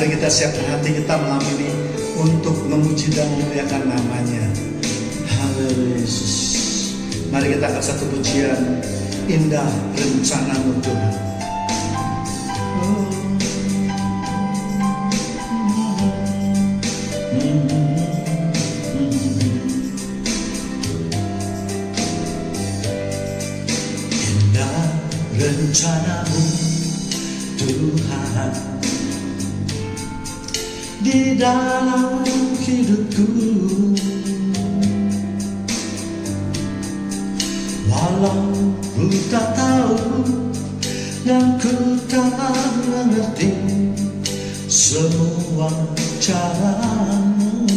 Mari kita siapkan hati kita malam ini untuk memuji dan memuliakan namanya. Haleluya Yesus. Mari kita angkat satu pujian, indah rencanamu Tuhan. Indah rencanamu Tuhan di dalam hidupku, walau ku tak tahu dan ku tak mengerti semua caramu.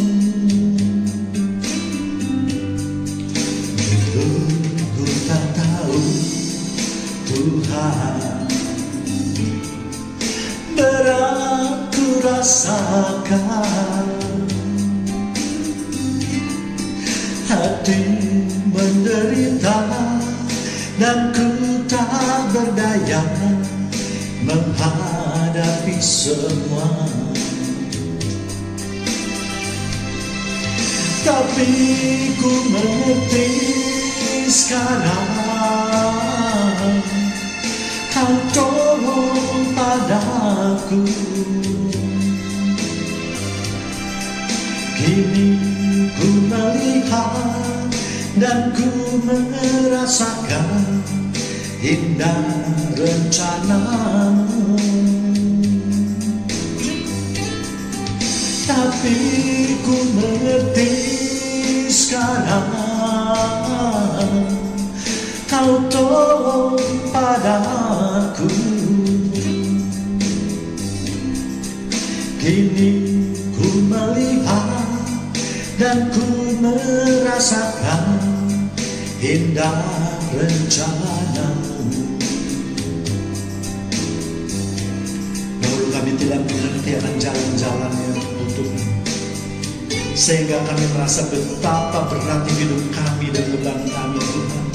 Dulu ku tak tahu Tuhan, berat ku rasakan, hati menderita dan ku tak berdaya menghadapi semua. Tapi ku mengerti sekarang, Kau tolong padaku. Kini ku melihat dan ku merasakan indah rencanamu. Tapi ku mengerti sekarang, Kau tolong padaku. Kini ku melihat dan ku merasakan indah rencanamu. Dahulu kami tidak mengerti akan jalan-jalannya Tuhan, sehingga kami merasa betapa beratnya hidup kami dan beban kami Tuhan.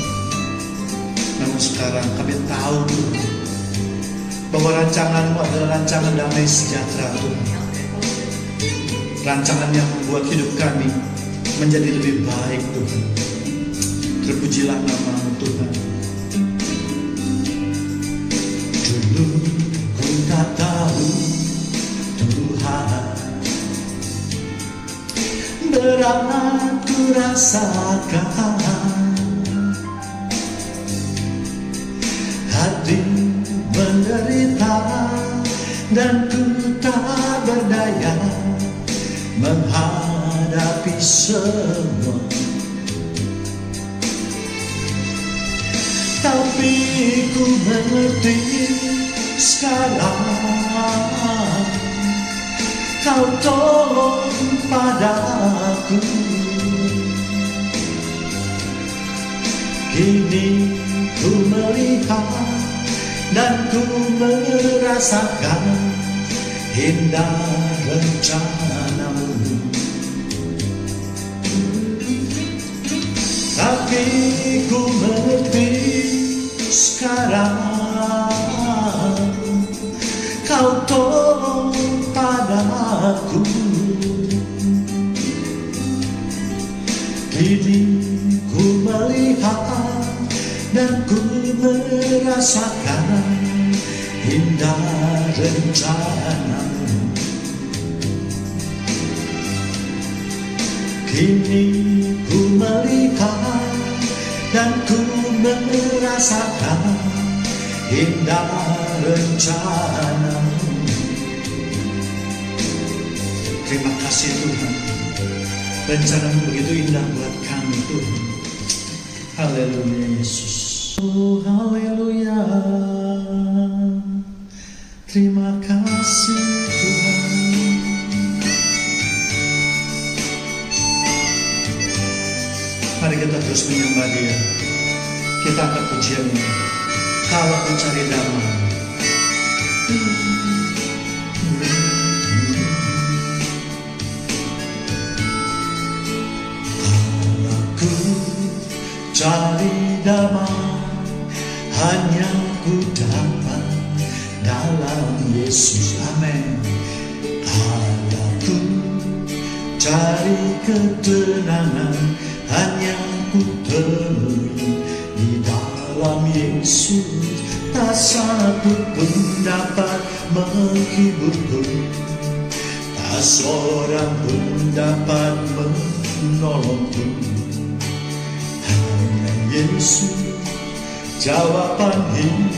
Namun sekarang kami tahu Tuhan, bahwa rancangan-Mu adalah rancangan damai sejahtera Tuhan. Rancangan yang membuat hidup kami menjadi lebih baik Tuhan. Terpujilah nama-Mu Tuhan. Dulu ku tak tahu Tuhan, berat ku rasakan, hati menderita dan ku tak berdaya menghadapi semua. Tapi ku mengerti sekarang, Kau tolong padaku. Kini ku melihat dan ku merasakan indah rencanamu. Tapi ku mengerti sekarang, Kau tolong padaku. Kini ku melihat dan ku merasakan indah rencanamu. Kini ku melihat dan ku merasakan indah rencanamu. Terima kasih Tuhan, rencanamu begitu indah buat kami Tuhan. Haleluya Yesus. Oh haleluya. Terima kasih Tuhan. Mari kita terus menyembah Dia. Kita angkat pujiannya. Kalau mencari damai, kalau ku cari damai, hanya ku dapat dalam Yesus. Amin. cari ketenangan hanya ku temui di dalam Yesus. Tak satu pun dapat menghiburku, tak seorang pun dapat menolongku. Hanya Yesus jawaban hidupku.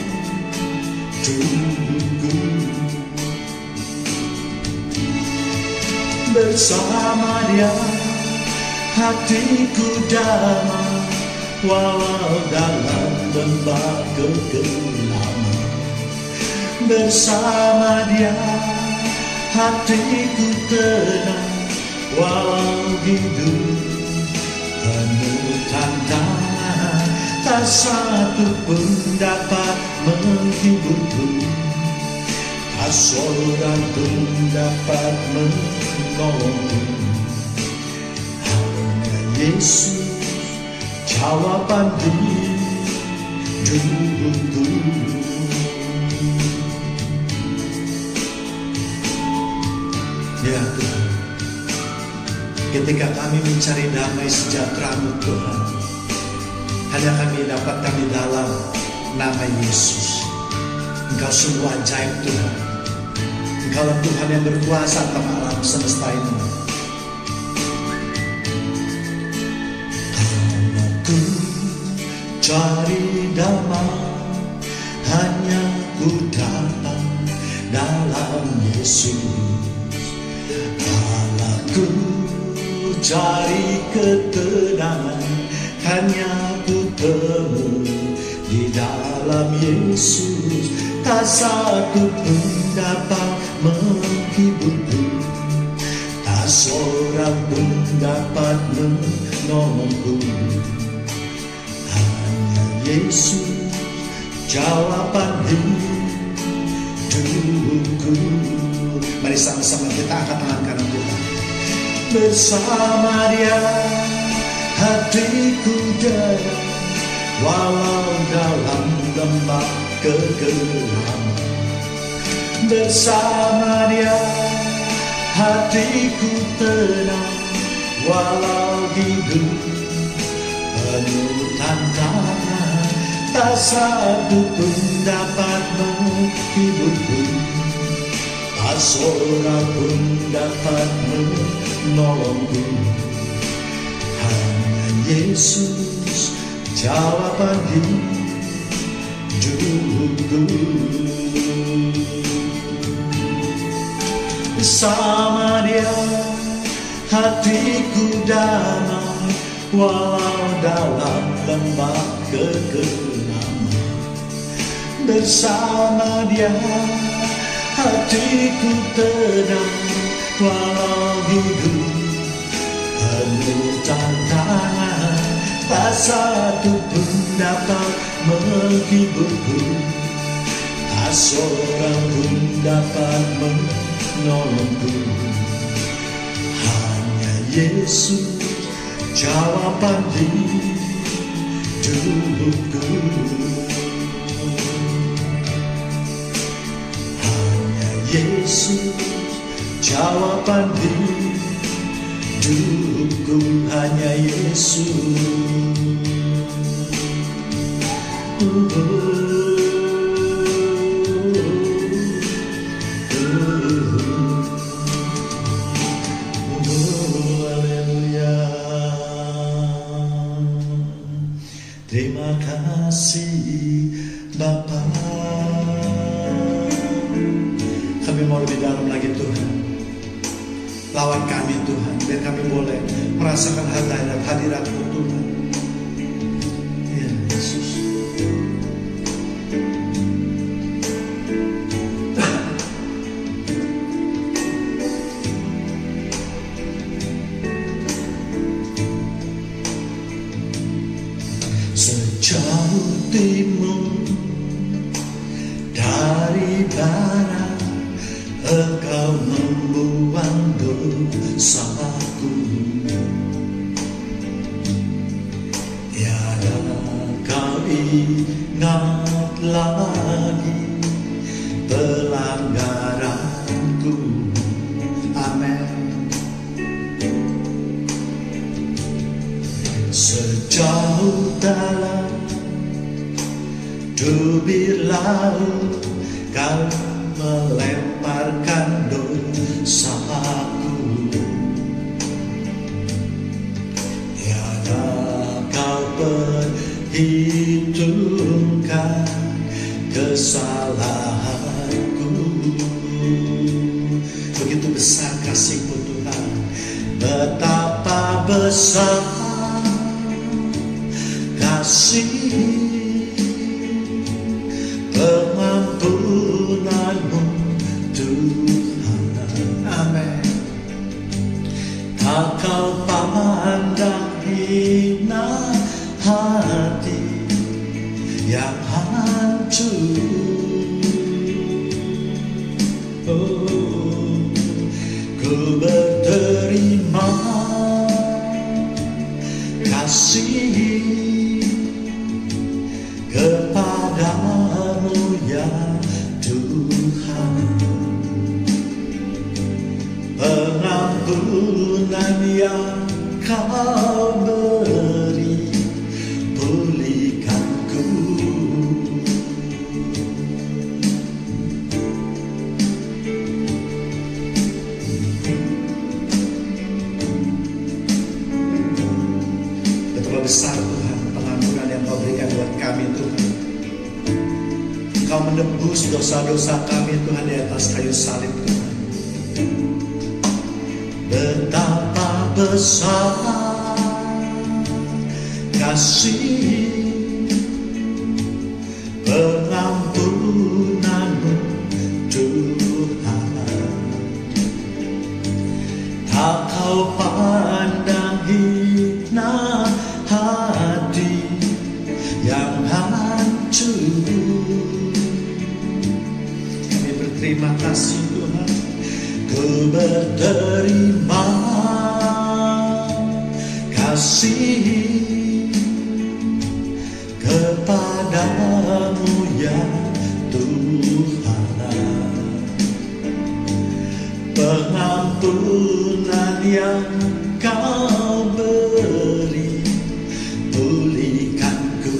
Bersama Dia hatiku damai, walau dalam lembah kegelapan. Bersama Dia hatiku tenang, walau hidup penuh tantangan. Tak satu pun dapat menghiburku, tak seorang pun dapat menolongku. Hanya Yesus jawaban hidupku. Ya Tuhan, ketika kami mencari damai sejahtera-Mu Tuhan, hanya kami dapatkan di dalam nama Yesus. Engkau sungguh ajaib Tuhan. Engkau Tuhan yang berkuasa atas alam semesta ini. Aku cari damai, hanya ku dapat dalam Yesus. Aku cari ketenangan, hanya ku temui di dalam Yesus. Tak satu pun dapat menghiburku, tak seorang pun dapat menolongku. Hanya Yesus jawaban hidupku. Mari sama-sama kita angkat tangan kanan kita. Bersama Dia hatiku damai, walau dalam lembah kegelapan. Bersama Dia hatiku tenang, walau hidup penuh tantangan. Tak satu pun dapat menghiburku, tak seorang pun dapat menolongku. Hanya Yesus jawaban hidupku. Bersama Dia hatiku damai, walau dalam lembah kegelapan. Bersama Dia hatiku tenang, walau hidup penuh tantangan. Tak satu pun dapat menghiburku, tak seorang pun dapat menolongku. Hanya Yesus jawaban hidupku. Hanya Yesus jawaban hidupku. Hanya Yesus. Terima kasih Bapa. Kami mau lebih dalam lagi Tuhan. Lawan kami Tuhan, biar kami boleh merasakan hadirat-Mu Tuhan. Ya Yesus. Sejauh timur dari barat, Engkau membuang dosaku. Tiada Kau ingat lagi pelanggaranku. Amin. jauh dalam tubir laut kau melemparkan dosaku. Tiada kau perhitungkan kesalahanku. Begitu besar kasih-Mu Tuhan, betapa besar kasih pengampunan-Mu Tuhan. Amin. Tak kau pandang hina hati yang hancur. Oh, ku berterima kasih kepadamu ya Tuhan. Pengampunan yang kau beri pulihkanku. Betapa besar Tuhan pengampunan yang kau berikan buat kami Tuhan. Kau menebus dosa-dosa kami Tuhan di atas kayu salib Tuhan. Betapa besar kasih pengampunan-Mu Tuhan. Tak kau pandang hina hati yang hancur. Kami berterima kasih Tuhan. Ku berterima kasih kepadamu ya Tuhan. Pengampunan yang kau beri pulihkanku.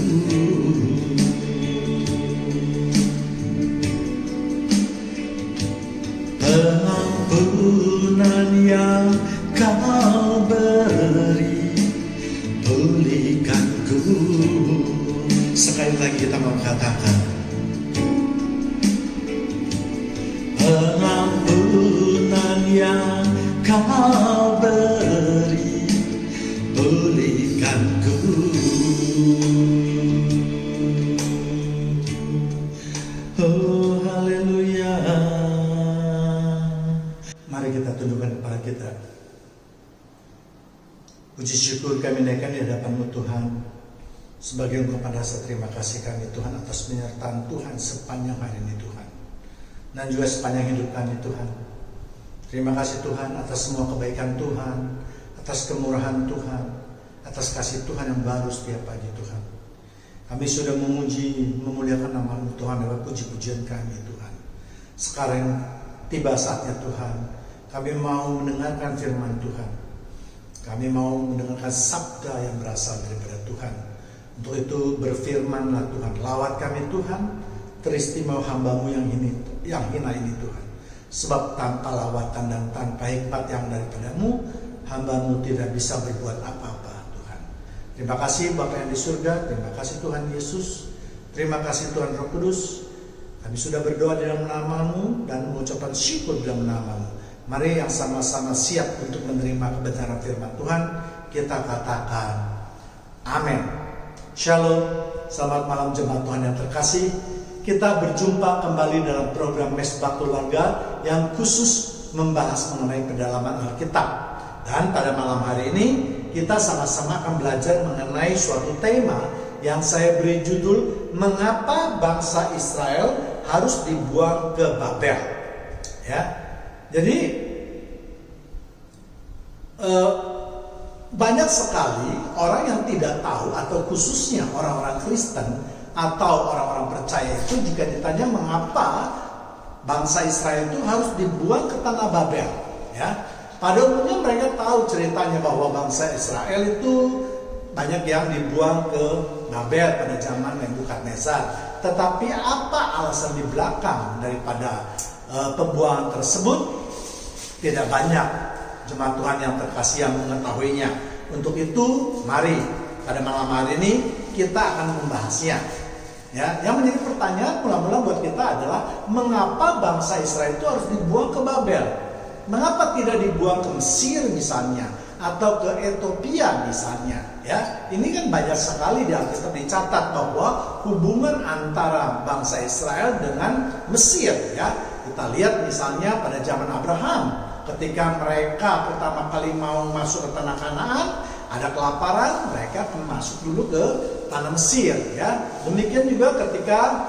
Pengampunan yang kau beri pulihkanku. Sekali lagi kita mau katakan, pengampunan yang kau beri pulihkanku. Oh haleluya. Mari kita tundukkan kepala kita. Puji syukur kami naikkan di hadapan-Mu Tuhan. Sebagai ungkapan rasa terima kasih kami Tuhan atas penyertaan Tuhan sepanjang hari ini Tuhan. Dan juga sepanjang hidup kami Tuhan. Terima kasih Tuhan atas semua kebaikan Tuhan, atas kemurahan Tuhan, atas kasih Tuhan yang baru setiap pagi Tuhan. Kami sudah memuji, memuliakan nama-Mu Tuhan lewat puji-pujian kami Tuhan. Sekarang tiba saatnya Tuhan, kami mau mendengarkan firman Tuhan. Kami mau mendengarkan sabda yang berasal daripada Tuhan. Untuk itu berfirmanlah Tuhan, lawat kami Tuhan, teristimewa hamba-Mu yang hina ini Tuhan. Sebab tanpa lawatan dan tanpa hikmat yang daripada-Mu, hamba-Mu tidak bisa berbuat apa-apa Tuhan. Terima kasih Bapa yang di surga, terima kasih Tuhan Yesus, terima kasih Tuhan Roh Kudus. Kami sudah berdoa dalam nama-Mu dan mengucapkan syukur dalam nama-Mu. Mari yang sama-sama siap untuk menerima kebenaran firman Tuhan, kita katakan amin. Shalom, selamat malam jemaat Tuhan yang terkasih. Kita berjumpa kembali dalam program Mesbah Keluarga yang khusus membahas mengenai pendalaman Alkitab. Dan pada malam hari ini kita sama-sama akan belajar mengenai suatu tema yang saya beri judul Mengapa Bangsa Israel Harus Dibuang ke Babel. Ya, jadi banyak sekali orang yang tidak tahu, atau khususnya orang-orang Kristen atau orang-orang percaya itu, jika ditanya mengapa bangsa Israel itu harus dibuang ke tanah Babel, ya. Pada umumnya mereka tahu ceritanya bahwa bangsa Israel itu banyak yang dibuang ke Babel pada zaman Nebukadnezar. Tetapi apa alasan di belakang daripada pembuangan tersebut? Tidak banyak jemaat Tuhan yang terkasih yang mengetahuinya. Untuk itu, mari pada malam hari ini kita akan membahasnya. Ya, yang menjadi pertanyaan mula-mula buat kita adalah mengapa bangsa Israel itu harus dibuang ke Babel? Mengapa tidak dibuang ke Mesir misalnya atau ke Ethiopia misalnya? Ya, ini kan banyak sekali di Alkitab dicatat bahwa hubungan antara bangsa Israel dengan Mesir. Ya, kita lihat misalnya pada zaman Abraham, ketika mereka pertama kali mau masuk ke tanah Kanaan, ada kelaparan, mereka masuk dulu ke tanah Mesir. Ya, demikian juga ketika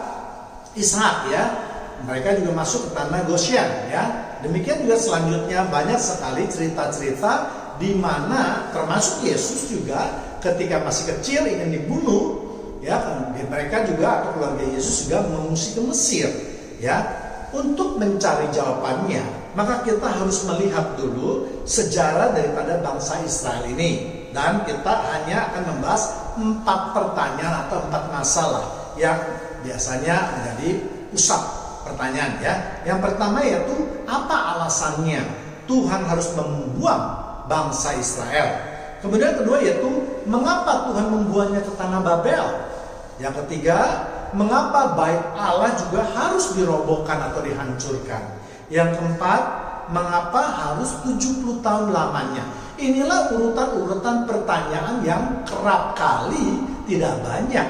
Ishak, ya, mereka juga masuk ke tanah Goshen. Ya, demikian juga selanjutnya banyak sekali cerita-cerita di mana termasuk Yesus juga ketika masih kecil ingin dibunuh, ya, mereka juga atau keluarga Yesus juga mengungsi ke Mesir. Ya, untuk mencari jawabannya, maka kita harus melihat dulu sejarah daripada bangsa Israel ini. Dan kita hanya akan membahas 4 pertanyaan atau 4 masalah yang biasanya menjadi pusat pertanyaan, ya. Yang pertama yaitu apa alasannya Tuhan harus membuang bangsa Israel. Kemudian kedua yaitu mengapa Tuhan membuangnya ke tanah Babel. Yang ketiga, mengapa bait Allah juga harus dirobohkan atau dihancurkan. Yang keempat, mengapa harus 70 tahun lamanya. Inilah urutan-urutan pertanyaan yang kerap kali tidak banyak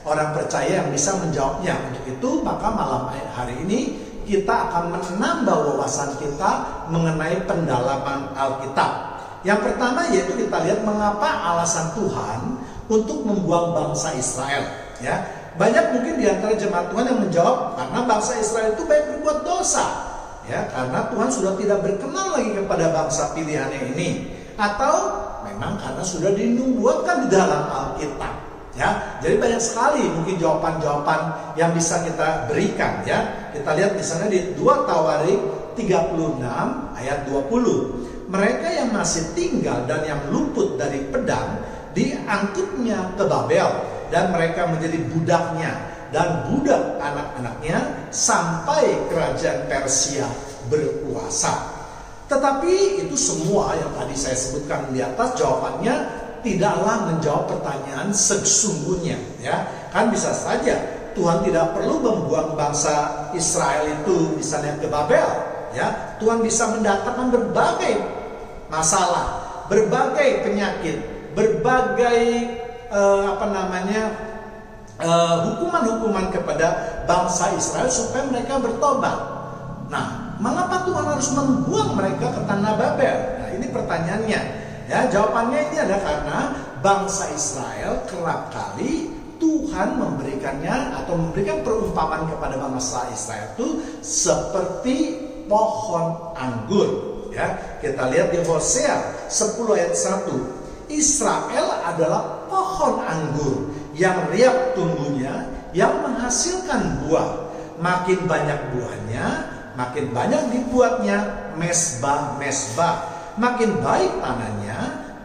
orang percaya yang bisa menjawabnya. Untuk itu maka malam hari ini kita akan menambah wawasan kita mengenai pendalaman Alkitab. Yang pertama yaitu kita lihat mengapa alasan Tuhan untuk membuang bangsa Israel. Ya, banyak mungkin di antara jemaat Tuhan yang menjawab karena bangsa Israel itu banyak berbuat dosa. Ya, karena Tuhan sudah tidak berkenan lagi kepada bangsa pilihannya ini, atau memang karena sudah dinubuatkan di dalam Alkitab. Ya, jadi banyak sekali mungkin jawaban-jawaban yang bisa kita berikan. Ya, kita lihat misalnya di 2 Tawarik 36 ayat 20. Mereka yang masih tinggal dan yang luput dari pedang diangkutnya ke Babel dan mereka menjadi budaknya dan budak anak-anaknya sampai kerajaan Persia berkuasa. Tetapi itu semua yang tadi saya sebutkan di atas jawabannya tidaklah menjawab pertanyaan sesungguhnya, ya. Kan bisa saja Tuhan tidak perlu membuang bangsa Israel itu misalnya ke Babel, ya. Tuhan bisa mendatangkan berbagai masalah, berbagai penyakit, berbagai hukuman-hukuman kepada bangsa Israel supaya mereka bertobat. Nah, mengapa Tuhan harus membuang mereka ke tanah Babel? Nah, ini pertanyaannya. Ya, jawabannya ini adalah karena bangsa Israel kerap kali Tuhan memberikannya atau memberikan perumpamaan kepada bangsa Israel itu seperti pohon anggur. Ya, kita lihat di Hosea 10 ayat 1. Israel adalah pohon anggur yang riap tumbuhnya, yang menghasilkan buah. Makin banyak buahnya, makin banyak dibuatnya mesbah-mesbah. Makin baik tanahnya,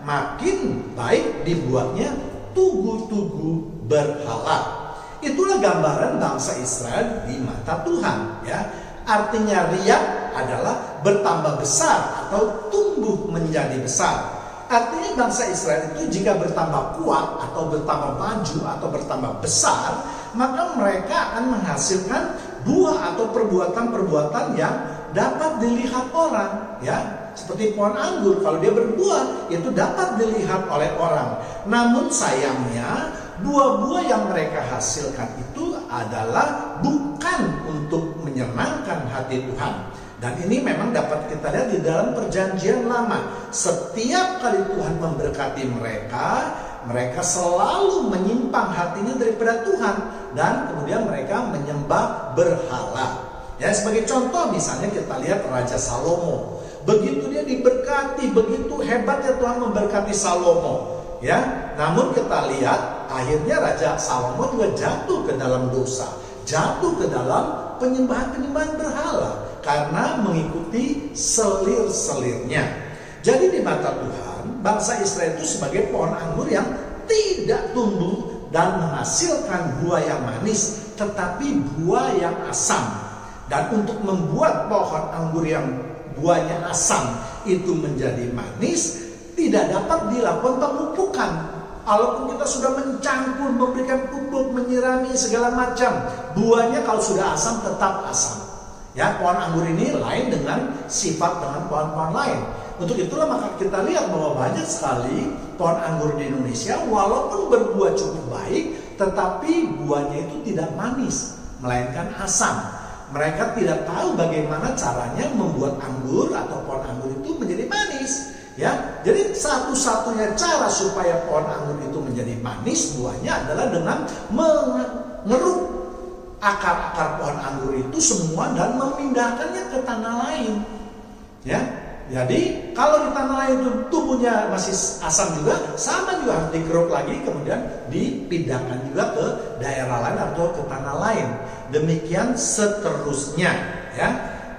makin baik dibuatnya tugu-tugu berhala. Itulah gambaran bangsa Israel di mata Tuhan, ya. Artinya riap adalah bertambah besar atau tumbuh menjadi besar. Artinya bangsa Israel itu jika bertambah kuat atau bertambah maju atau bertambah besar, maka mereka akan menghasilkan buah atau perbuatan-perbuatan yang dapat dilihat orang, ya. Seperti pohon anggur, kalau dia berbuah itu dapat dilihat oleh orang. Namun sayangnya buah-buah yang mereka hasilkan itu adalah bukan untuk menyenangkan hati Tuhan. Dan ini memang dapat kita lihat di dalam perjanjian lama. Setiap kali Tuhan memberkati mereka, mereka selalu menyimpang hatinya daripada Tuhan. Dan kemudian mereka menyembah berhala. Ya, sebagai contoh misalnya kita lihat Raja Salomo. Begitu dia diberkati, begitu hebatnya Tuhan memberkati Salomo. Ya, namun kita lihat akhirnya Raja Salomo juga jatuh ke dalam dosa. Jatuh ke dalam penyembahan-penyembahan berhala. Karena mengikuti selir-selirnya. Jadi di mata Tuhan, bangsa Israel itu sebagai pohon anggur yang tidak tumbuh dan menghasilkan buah yang manis, tetapi buah yang asam. Dan untuk membuat pohon anggur yang buahnya asam itu menjadi manis, tidak dapat dilakukan pemupukan. Walaupun kita sudah mencangkul, memberikan pupuk, menyirami segala macam, buahnya kalau sudah asam tetap asam. Ya, pohon anggur ini lain dengan sifat dengan pohon-pohon lain. Untuk itulah maka kita lihat bahwa banyak sekali pohon anggur di Indonesia walaupun berbuah cukup baik, tetapi buahnya itu tidak manis, melainkan asam. Mereka tidak tahu bagaimana caranya membuat anggur atau pohon anggur itu menjadi manis. Ya, jadi satu-satunya cara supaya pohon anggur itu menjadi manis buahnya adalah dengan mengeruk akar-akar pohon anggur itu semua dan memindahkannya ke tanah lain. Ya, jadi kalau di tanah lain itu tumbuhnya masih asam juga, sama juga harus dikeruk lagi kemudian dipindahkan juga ke daerah lain atau ke tanah lain. Demikian seterusnya. Ya,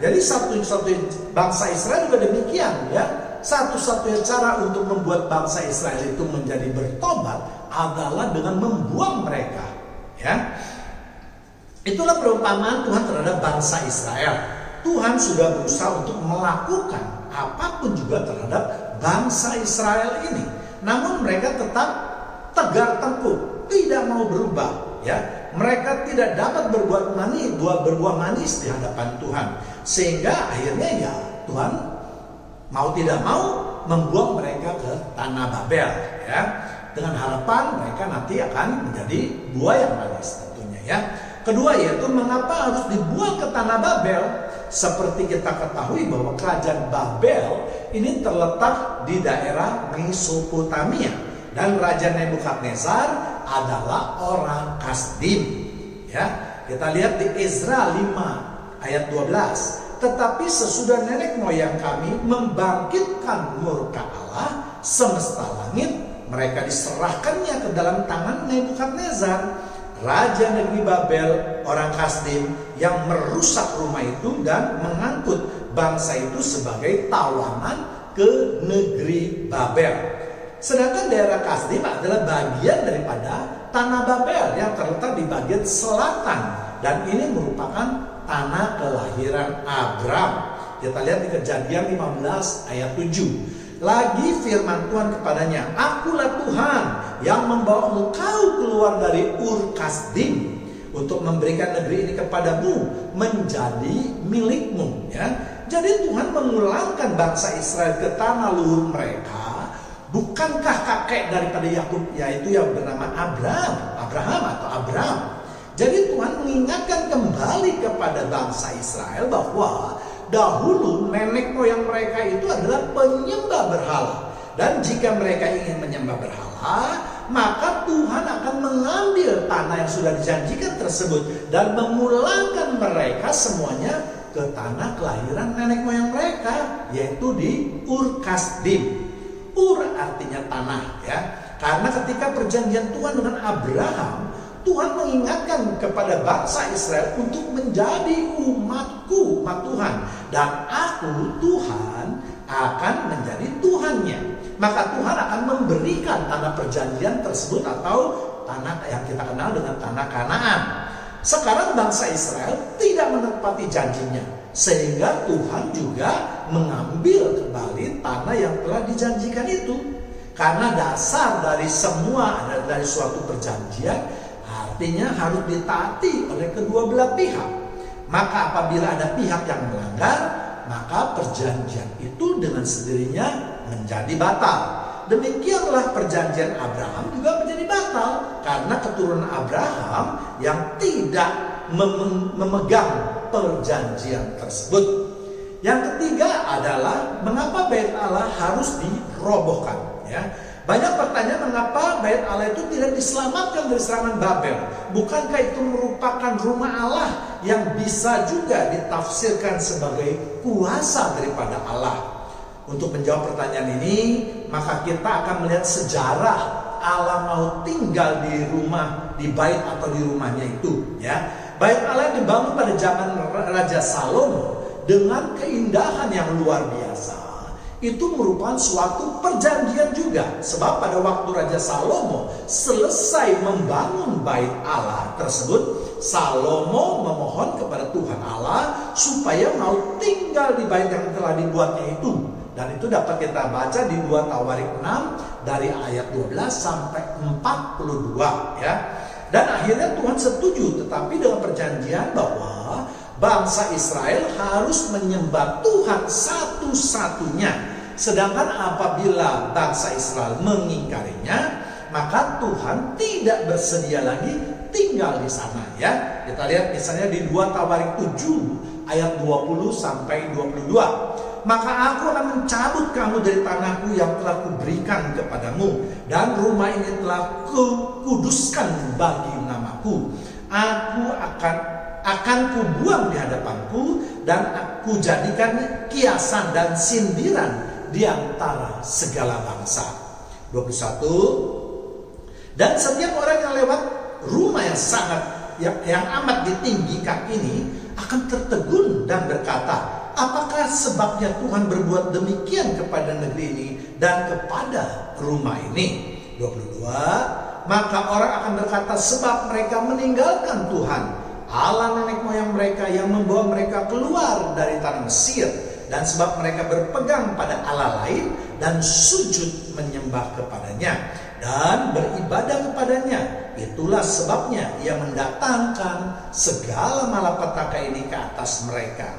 jadi satu-satunya bangsa Israel juga demikian. Ya. Satu-satunya cara untuk membuat bangsa Israel itu menjadi bertobat adalah dengan membuang mereka. Ya, itulah perumpamaan Tuhan terhadap bangsa Israel. Tuhan sudah berusaha untuk melakukan apapun juga terhadap bangsa Israel ini. Namun mereka tetap tegar tengkuk, tidak mau berubah. Ya, mereka tidak dapat berbuat berbuah manis di hadapan Tuhan, sehingga akhirnya ya Tuhan mau tidak mau membuang mereka ke tanah Babel, ya, dengan harapan mereka nanti akan menjadi buah yang manis tentunya. Ya, kedua yaitu mengapa harus dibuang ke tanah Babel? Seperti kita ketahui bahwa kerajaan Babel ini terletak di daerah Mesopotamia dan Raja Nebukadnezar adalah orang Kasdim. Ya, kita lihat di Ezra 5 ayat 12. Tetapi sesudah nenek moyang kami membangkitkan murka Allah semesta langit, mereka diserahkannya ke dalam tangan Nebukadnezar, raja negeri Babel, orang Kasdim, yang merusak rumah itu dan mengangkut bangsa itu sebagai tawanan ke negeri Babel. Sedangkan daerah Kasdim adalah bagian daripada tanah Babel yang terletak di bagian selatan, dan ini merupakan tanah kelahiran Abram. Kita lihat di Kejadian 15 ayat 7. Lagi firman Tuhan kepadanya, akulah Tuhan yang membawa engkau keluar dari Ur Kasdim untuk memberikan negeri ini kepadamu menjadi milikmu. Ya, jadi Tuhan memulangkan bangsa Israel ke tanah leluhur mereka. Bukankah kakek daripada Yakub, yaitu yang bernama Abraham? Jadi Tuhan mengingatkan kembali kepada bangsa Israel bahwa dahulu nenek moyang mereka itu adalah penyembah berhala. Dan jika mereka ingin menyembah berhala, maka Tuhan akan mengambil tanah yang sudah dijanjikan tersebut dan memulangkan mereka semuanya ke tanah kelahiran nenek moyang mereka, yaitu di Ur Kasdim. Ur artinya tanah, ya. Karena ketika perjanjian Tuhan dengan Abraham, Tuhan mengingatkan kepada bangsa Israel untuk menjadi umatku, umat Tuhan. Dan aku, Tuhan, akan menjadi Tuhannya. Maka Tuhan akan memberikan tanah perjanjian tersebut atau tanah yang kita kenal dengan tanah Kanaan. Sekarang bangsa Israel tidak menepati janjinya, sehingga Tuhan juga mengambil kembali tanah yang telah dijanjikan itu. Karena dasar dari semua dari suatu perjanjian artinya harus ditaati oleh kedua belah pihak. Maka apabila ada pihak yang melanggar, maka perjanjian itu dengan sendirinya menjadi batal. Demikianlah perjanjian Abraham juga menjadi batal karena keturunan Abraham yang tidak memegang perjanjian tersebut. Yang ketiga adalah mengapa bait Allah harus dirobohkan, ya. Banyak pertanyaan mengapa bait Allah itu tidak diselamatkan dari serangan Babel. Bukankah itu merupakan rumah Allah yang bisa juga ditafsirkan sebagai kuasa daripada Allah? Untuk menjawab pertanyaan ini, maka kita akan melihat sejarah Allah mau tinggal di rumah, di bait atau di rumahnya itu, ya. Bait Allah yang dibangun pada zaman Raja Salomo dengan keindahan yang luar biasa. itu merupakan suatu perjanjian juga. Sebab pada waktu Raja Salomo selesai membangun bait Allah tersebut, Salomo memohon kepada Tuhan Allah supaya mau tinggal di bait yang telah dibuatnya itu. Dan itu dapat kita baca di 2 Tawarik 6 dari ayat 12 sampai 42 ya. Dan akhirnya Tuhan setuju, tetapi dengan perjanjian bahwa bangsa Israel harus menyembah Tuhan satu-satunya. Sedangkan apabila bangsa Israel mengingkarinya, maka Tuhan tidak bersedia lagi tinggal di sana ya. Kita lihat misalnya di 2 Tawarik 7 ayat 20 sampai 22. Maka aku akan mencabut kamu dari tanahku yang telah kuberikan kepadamu, dan rumah ini telah kukuduskan bagi namaku. Aku akan kubuang di hadapanku, dan aku jadikan kiasan dan sindiran di antara segala bangsa. 21. Dan setiap orang yang lewat rumah yang amat ditinggikan ini akan tertegun dan berkata, apakah sebabnya Tuhan berbuat demikian kepada negeri ini dan kepada rumah ini? 22. Maka orang akan berkata, sebab mereka meninggalkan Tuhan Allah nenek moyang mereka yang membawa mereka keluar dari tanah Mesir, dan sebab mereka berpegang pada Allah lain dan sujud menyembah kepadanya dan beribadah kepadanya. Itulah sebabnya ia mendatangkan segala malapetaka ini ke atas mereka.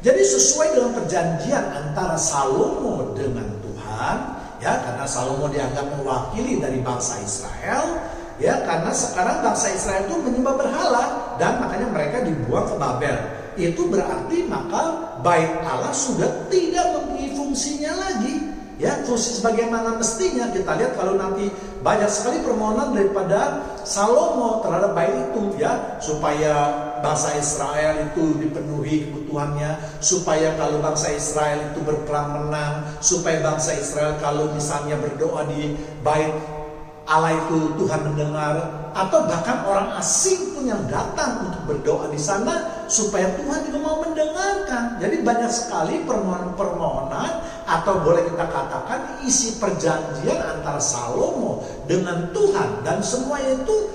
Jadi sesuai dengan perjanjian antara Salomo dengan Tuhan, ya, karena Salomo dianggap mewakili dari bangsa Israel, ya, karena sekarang bangsa Israel itu menyembah berhala dan makanya mereka dibuang ke Babel. Itu berarti maka bait Allah sudah tidak mempunyai fungsinya lagi, ya, fungsi sebagaimana mestinya. Kita lihat kalau nanti banyak sekali permohonan daripada Salomo terhadap bait itu, ya, supaya bangsa Israel itu dipenuhi kebutuhannya, supaya kalau bangsa Israel itu berperang menang, supaya bangsa Israel kalau misalnya berdoa di bait Allah itu Tuhan mendengar, atau bahkan orang asing pun yang datang untuk berdoa di sana supaya Tuhan juga mau mendengarkan. Jadi banyak sekali permohonan-permohonan, atau boleh kita katakan isi perjanjian antara Salomo dengan Tuhan, dan semua itu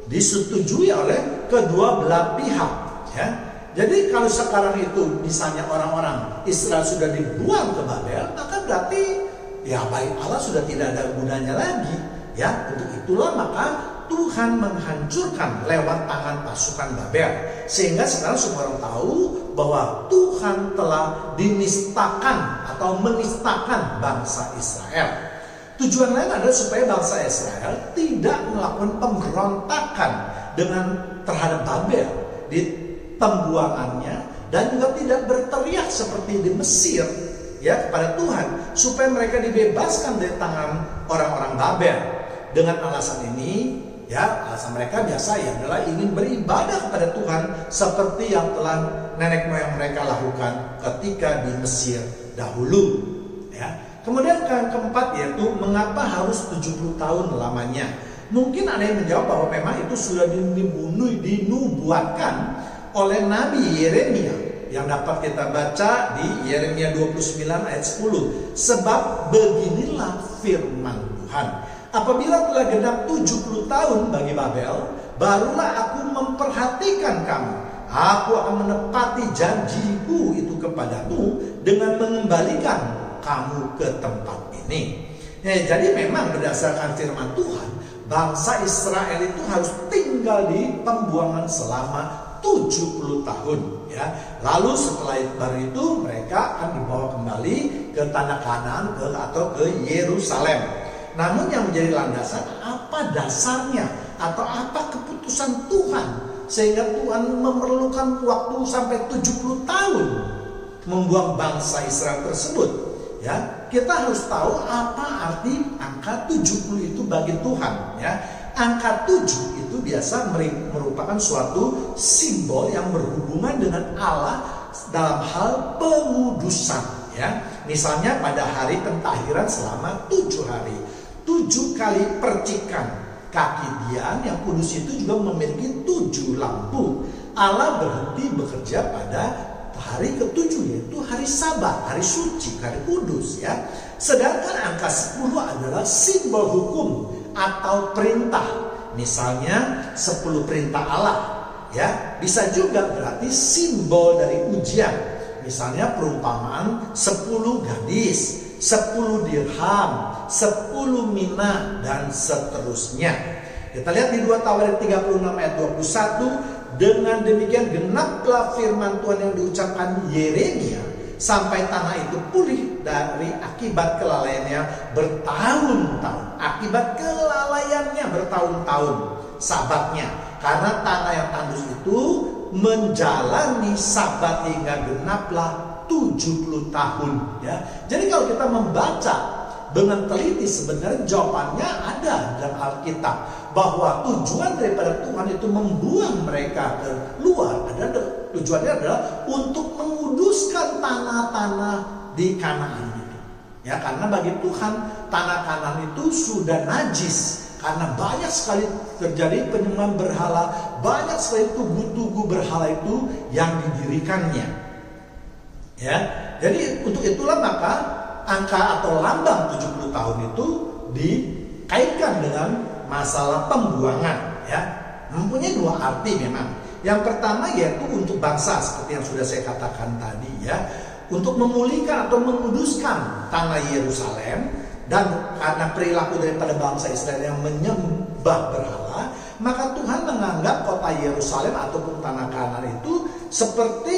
disetujui oleh kedua belah pihak, ya. Jadi kalau sekarang itu misalnya orang-orang Israel sudah dibuang ke Babel, maka berarti ya bait Allah sudah tidak ada gunanya lagi. Ya, untuk itulah maka Tuhan menghancurkan lewat tangan pasukan Babel, sehingga sekarang semua orang tahu bahwa Tuhan telah dinistakan atau menistakan bangsa Israel. Tujuan lain adalah supaya bangsa Israel tidak melakukan pemberontakan terhadap Babel di pembuangannya, dan juga tidak berteriak seperti di Mesir, ya, kepada Tuhan supaya mereka dibebaskan dari tangan orang-orang Babel. Dengan alasan ini, ya, alasan mereka biasa ya adalah ingin beribadah kepada Tuhan seperti yang telah nenek moyang mereka lakukan ketika di Mesir dahulu, ya. Kemudian yang keempat yaitu mengapa harus 70 tahun lamanya. Mungkin ada yang menjawab bahwa memang itu sudah dinubuatkan oleh Nabi Yeremia, yang dapat kita baca di Yeremia 29 ayat 10. Sebab beginilah firman Tuhan, apabila telah genap 70 tahun bagi Babel, barulah aku memperhatikan kamu. Aku akan menepati janjiku itu kepadamu dengan mengembalikan kamu ke tempat ini. Ya, jadi memang berdasarkan firman Tuhan, bangsa Israel itu harus tinggal di pembuangan selama 70 tahun, ya. Lalu setelah itu mereka akan dibawa kembali ke tanah Kanaan atau ke Yerusalem. Namun yang menjadi landasan, apa dasarnya atau apa keputusan Tuhan sehingga Tuhan memerlukan waktu sampai 70 tahun membuang bangsa Israel tersebut, ya. Kita harus tahu apa arti angka 70 itu bagi Tuhan, ya. Angka 7 itu biasa merupakan suatu simbol yang berhubungan dengan Allah dalam hal pengudusan, ya. Misalnya pada hari pentahiran selama 7 hari, 7 kali percikan kaki Dian yang kudus itu juga memiliki 7 lampu. Allah berhenti bekerja pada hari ketujuh, yaitu hari Sabat, hari suci, hari kudus ya. Sedangkan angka 10 adalah simbol hukum atau perintah. Misalnya 10 perintah Allah ya. Bisa juga berarti simbol dari ujian. Misalnya perumpamaan 10 gadis, 10 dirham, 10 mina, dan seterusnya. Kita lihat di 2 Tawarik 36 ayat 21. Dengan demikian genaplah firman Tuhan yang diucapkan Yeremia, sampai tanah itu pulih dari akibat kelalaiannya bertahun-tahun. Akibat kelalaiannya bertahun-tahun Sabatnya. Karena tanah yang tandus itu menjalani Sabat hingga genaplah 70 tahun ya. Jadi kalau kita membaca dengan teliti, sebenarnya jawabannya ada dalam Alkitab, bahwa tujuan daripada Tuhan itu membuang mereka keluar, tujuannya adalah untuk menguduskan tanah-tanah di Kanaan itu. Ya, karena bagi Tuhan tanah Kanaan itu sudah najis karena banyak sekali terjadi penyembahan berhala, banyak sekali tugu-tugu berhala itu yang didirikannya. Ya, jadi untuk itulah maka angka atau lambang 70 tahun itu dikaitkan dengan masalah pembuangan ya. Mempunyai 2 arti memang. Yang pertama yaitu untuk bangsa, seperti yang sudah saya katakan tadi ya, untuk memulihkan atau menguduskan tanah Yerusalem. Dan karena perilaku daripada bangsa Israel yang menyembah berhala, maka Tuhan menganggap kota Yerusalem ataupun tanah Kanaan itu seperti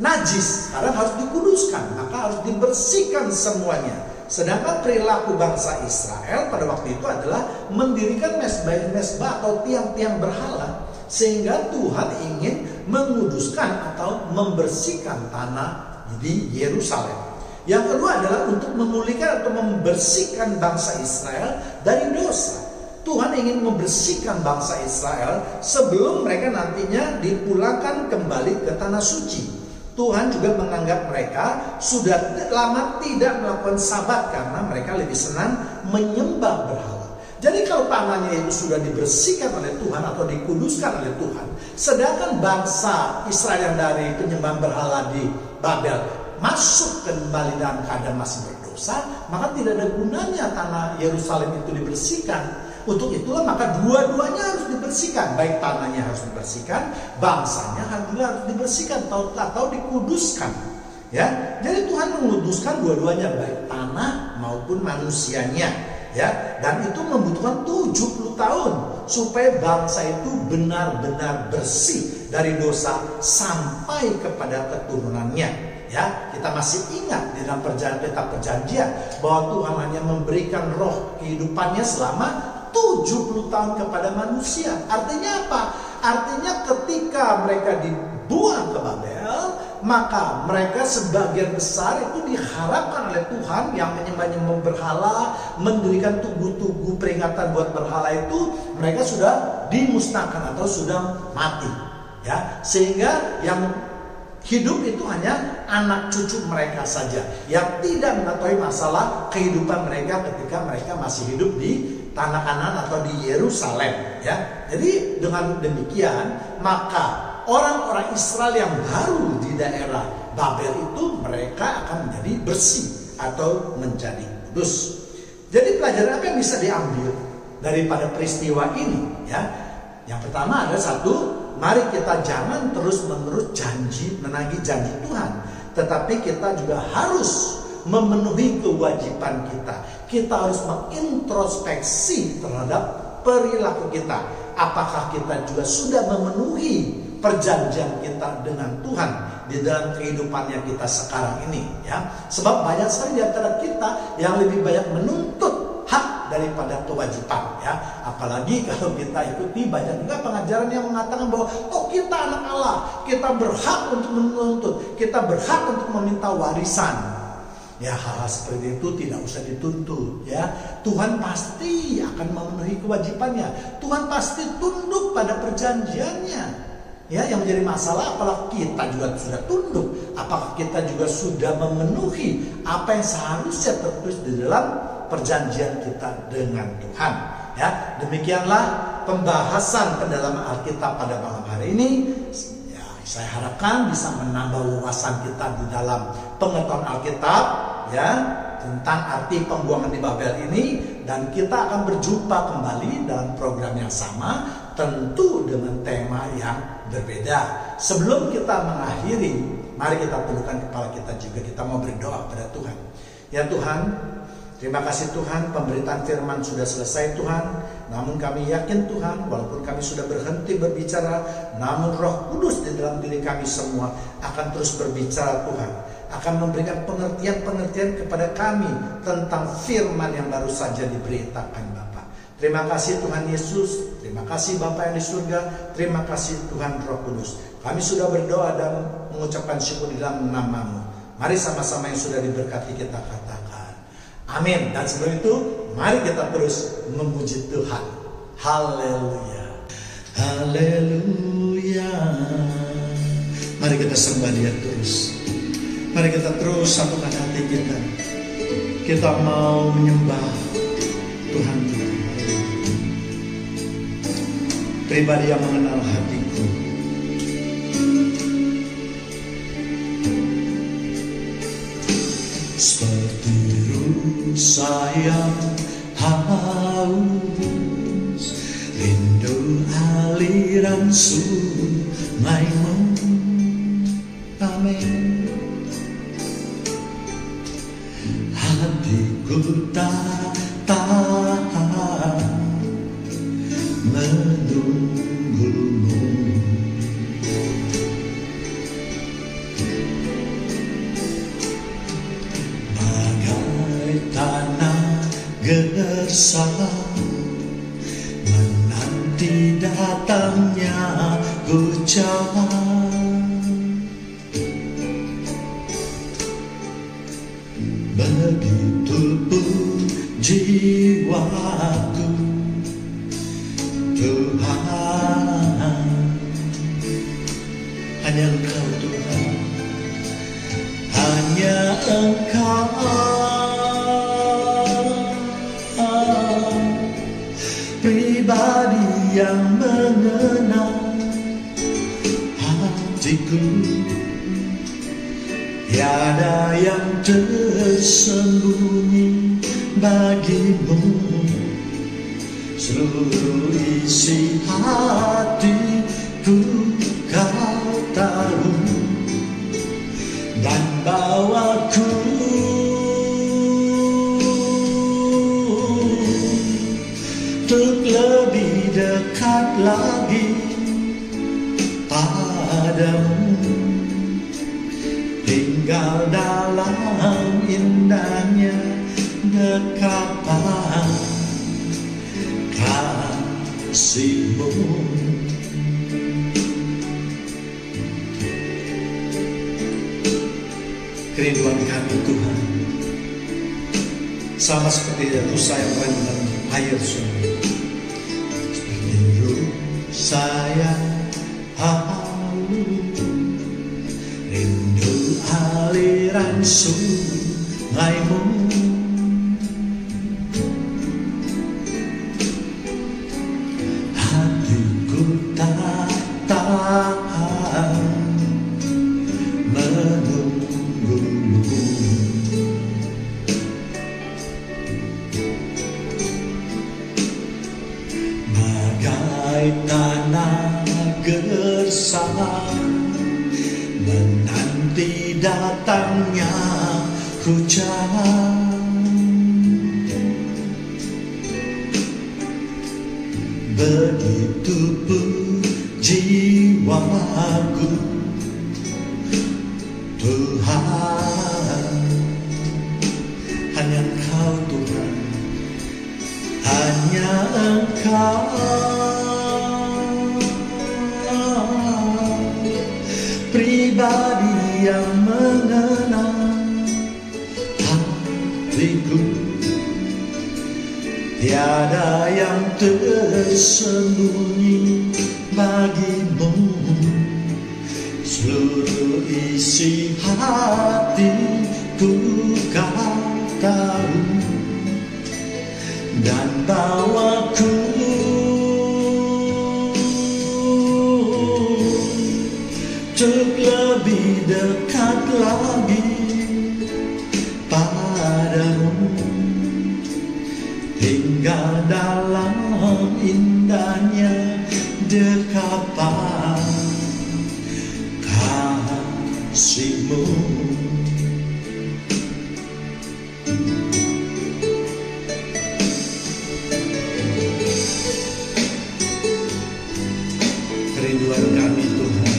najis, karena harus dikuduskan, maka harus dibersihkan semuanya. Sedangkan perilaku bangsa Israel pada waktu itu adalah mendirikan mezbah atau tiang-tiang berhala, sehingga Tuhan ingin menguduskan atau membersihkan tanah di Yerusalem. Yang kedua adalah untuk memulihkan atau membersihkan bangsa Israel dari dosa. Tuhan ingin membersihkan bangsa Israel sebelum mereka nantinya dipulangkan kembali ke tanah suci. Tuhan juga menganggap mereka sudah lama tidak melakukan Sabat karena mereka lebih senang menyembah berhala. Jadi kalau tanahnya itu sudah dibersihkan oleh Tuhan atau dikuduskan oleh Tuhan, sedangkan bangsa Israel yang dari penyembahan berhala di Babel masuk kembali dalam keadaan masih berdosa, maka tidak ada gunanya tanah Yerusalem itu dibersihkan. Untuk itulah maka dua-duanya harus dibersihkan, baik tanahnya harus dibersihkan, bangsanya juga harus dibersihkan atau dikuduskan. Ya, jadi Tuhan menguduskan dua-duanya, baik tanah maupun manusianya. Ya, dan itu membutuhkan 70 tahun supaya bangsa itu benar-benar bersih dari dosa sampai kepada keturunannya. Ya, kita masih ingat di dalam kitab perjanjian bahwa Tuhan hanya memberikan roh kehidupannya selama 70 tahun kepada manusia. Artinya apa? Artinya ketika mereka dibuang ke Babel, maka mereka sebagian besar itu diharapkan oleh Tuhan yang menyembah berhala, mendirikan tugu-tugu peringatan buat berhala itu, mereka sudah dimusnahkan atau sudah mati. Ya, sehingga yang hidup itu hanya anak cucu mereka saja yang tidak mengetahui masalah kehidupan mereka ketika mereka masih hidup di tanah Kanaan atau di Yerusalem. Ya, jadi dengan demikian maka orang-orang Israel yang baru di daerah Babel itu mereka akan menjadi bersih atau menjadi kudus. Jadi pelajaran apa yang bisa diambil daripada peristiwa ini? Ya, yang pertama ada satu. Mari kita jangan terus-menerus menagih janji Tuhan, tetapi kita juga harus memenuhi kewajiban kita. Kita harus mengintrospeksi terhadap perilaku kita. Apakah kita juga sudah memenuhi perjanjian kita dengan Tuhan di dalam kehidupannya kita sekarang ini, ya? Sebab banyak sekali di antara kita yang lebih banyak menuntut hak daripada kewajiban, ya. Apalagi kalau kita ikuti banyak juga pengajaran yang mengatakan bahwa kita anak Allah, kita berhak untuk menuntut, kita berhak untuk meminta warisan. Ya, hal-hal seperti itu tidak usah dituntut, ya. Tuhan pasti akan memenuhi kewajibannya. Tuhan pasti tunduk pada perjanjiannya. Ya, yang menjadi masalah apakah kita juga sudah tunduk, apakah kita juga sudah memenuhi apa yang seharusnya tertulis di dalam perjanjian kita dengan Tuhan. Ya, demikianlah pembahasan pendalaman Alkitab pada malam hari ini. Ya, Saya harapkan bisa menambah wawasan kita di dalam pengetahuan Alkitab ya, tentang arti pembuangan di Babel ini, dan kita akan berjumpa kembali dalam program yang sama, tentu dengan tema yang berbeda. Sebelum kita mengakhiri, mari kita tundukkan kepala kita juga, kita mau berdoa kepada Tuhan. Ya Tuhan, terima kasih Tuhan, pemberitaan firman sudah selesai Tuhan. Namun kami yakin Tuhan, walaupun kami sudah berhenti berbicara, namun Roh Kudus di dalam diri kami semua akan terus berbicara Tuhan, akan memberikan pengertian-pengertian kepada kami tentang firman yang baru saja diberitakan Bapa. Terima kasih Tuhan Yesus, terima kasih Bapa yang di surga, terima kasih Tuhan Roh Kudus. Kami sudah berdoa dan mengucapkan syukur di dalam nama-Mu. Mari sama-sama yang sudah diberkati kita katakan amin. Dan sebelum itu, mari kita terus memuji Tuhan. Haleluya, haleluya. Mari kita sembah Dia terus. Mari kita terus satukan hati kita. Kita mau menyembah Tuhan kita. Pribadi yang mengenal hatiku. Seperti rusa yang haus, rindu aliran sungai-Mu. Amin. Hatiku tak tahan menunggu-Mu. Bagai tanah gersang menanti datangnya hujan. Begitu pun jiwaku Tuhan, hanya Engkau Tuhan, hanya Engkau pribadi yang mengenal hatiku. Tiada yang tersembunyi bagi-Mu, seluruh isi hatiku Kau tahu, dan bawaku untuk lebih dekat lagi padamu, tinggal dalam indahnya dekapan kasih-Mu. Kerinduan kami Tuhan sama seperti rusa yang berada dalam air sungai, seperti rusa yang haus, rindu aliran sungai-Mu. Hatiku tak tahan menunggu-Mu. Bagai tanah gersang menanti datangnya hujan. Begitu pun jiwaku Tuhan, hanya Engkau Tuhan, hanya Engkau pribadi yang mengenal hatiku. Tiada yang tersembunyi bagi-Mu, seluruh isi hatiku Kau tahu, dan bawaku lebih dekat lagi padamu, tinggal dalam indahnya dekapan kasih-Mu. Kerinduan kami Tuhan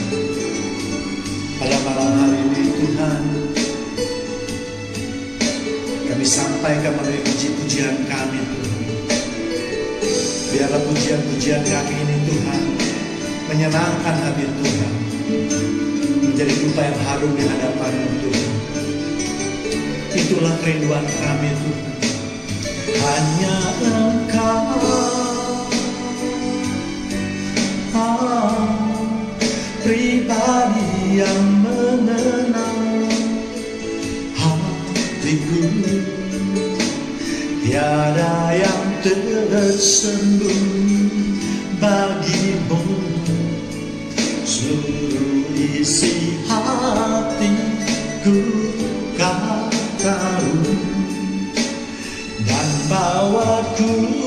pada malam hari ini Tuhan, kami sampaikan melalui puji-pujian kami Tuhan. Biarlah pujian-pujian kami ini Tuhan menyenangkan hati Tuhan, menjadi dupa yang harum di hadapan-Mu Tuhan. Itulah kerinduan kami Tuhan. Hanya Engkau pribadi yang mengenal hatiku, tiada yang tersembunyi bagi-Mu. Seluruh isi hatiku Kau tahu, dan bawaku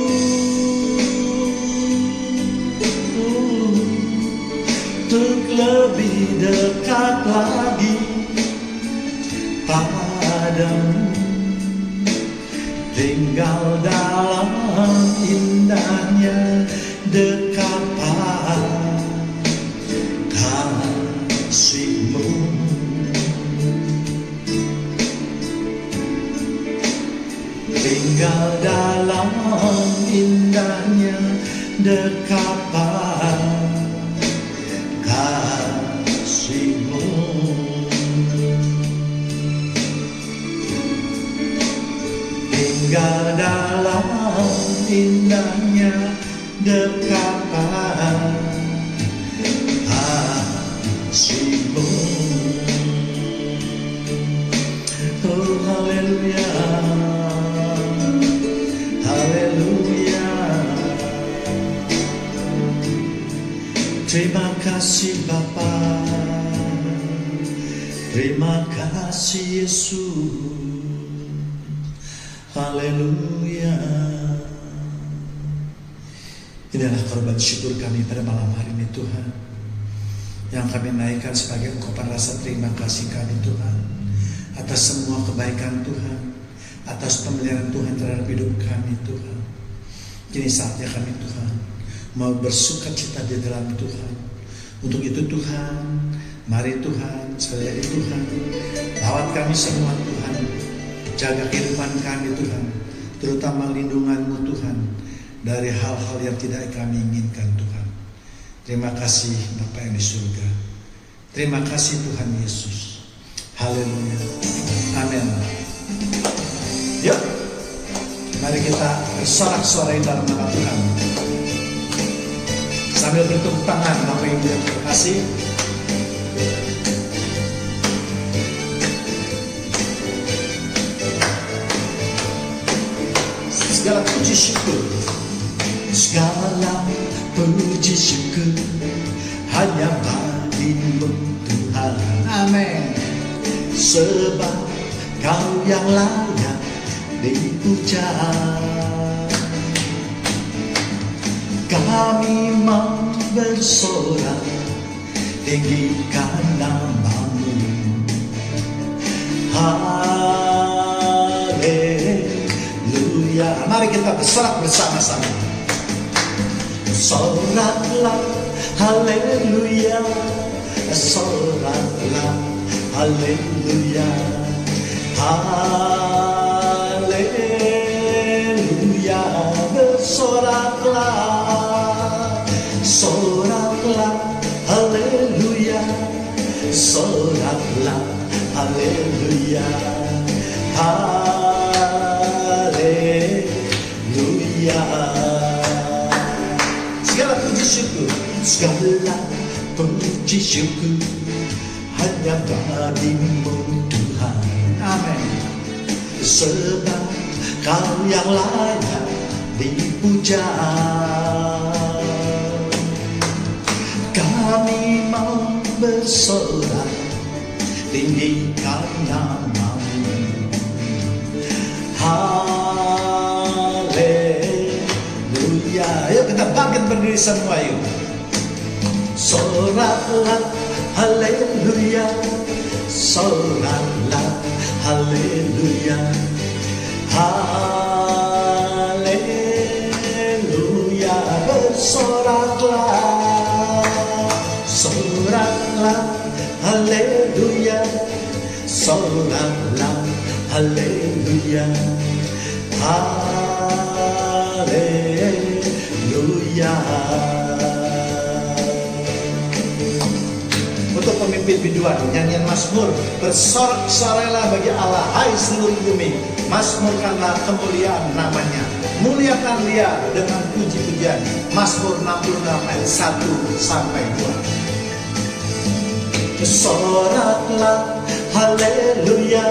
untuk lebih dekat lagi padamu, tinggal dalam indahnya dekapan kasih-Mu. Tinggal dalam indahnya dekapan kasih-Mu. Tinggal dalam indahnya dekapan kasih-Mu. Oh haleluya, haleluya. Terima kasih Bapa, terima kasih Yesus. Haleluya. Inilah korban syukur kami pada malam hari ini Tuhan, yang kami naikkan sebagai ungkapan rasa terima kasih kami Tuhan atas semua kebaikan Tuhan, atas pemeliharaan Tuhan terhadap hidup kami Tuhan. Kini saatnya kami Tuhan mau bersuka cita di dalam Tuhan. Untuk itu Tuhan, mari Tuhan, sekali lagi Tuhan, rawat kami semua Tuhan, jaga kehidupan kami Tuhan, terutama lindungan-Mu Tuhan dari hal-hal yang tidak kami inginkan Tuhan. Terima kasih Bapa yang di surga. Terima kasih Tuhan Yesus. Haleluya. Amin. Yuk, mari kita bersorak-sorai dalam nama Tuhan, sambil bertepuk tangan. Bapak Ibu yang terkasih, segala puji syukur, segala puji syukur hanya bagi-Mu Tuhan. Amin. Sebab Kau yang layak dipuja, kami mau bersorak tinggikan nama-Mu. Haleluya. Mari kita bersorak bersama-sama. Soraklah haleluya, soraklah haleluya, haleluya. Bersoraklah, soraklah haleluya, soraklah haleluya, haleluya. Segala puji syukur, segala puji syukur hanya bagi-Mu Tuhan. Amin. Sebab Kau yang layak dipuja, kami mau bersorak tinggikan namamu. Haleluya. Ayo kita bangkit berdiri semua yuk. Soraklah haleluya, soraklah haleluya, haleluya. Bersoraklah, soraklah haleluya, soraklah haleluya, haleluya. Untuk pemimpin biduan, nyanyian Mazmur, bersorak-sorailah bagi Allah, hai seluruh bumi, mazmurkanlah kemuliaan namanya, muliakan Dia dengan puji-pujian. Mazmur 66 ayat 1 sampai 2. Bersoraklah haleluya,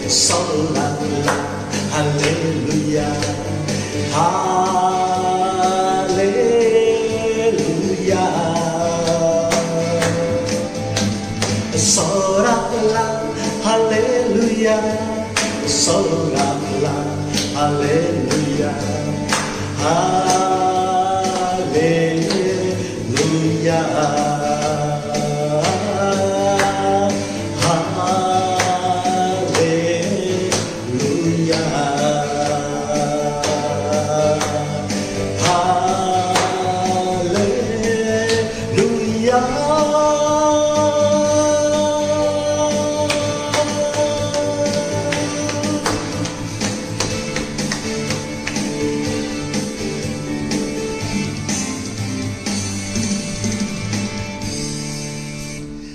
soraklah haleluya, haleluya. Soraklah haleluya, soraklah haleluya, haleluya, haleluya, haleluya.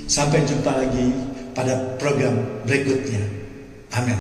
Sampai jumpa lagi pada program berikutnya.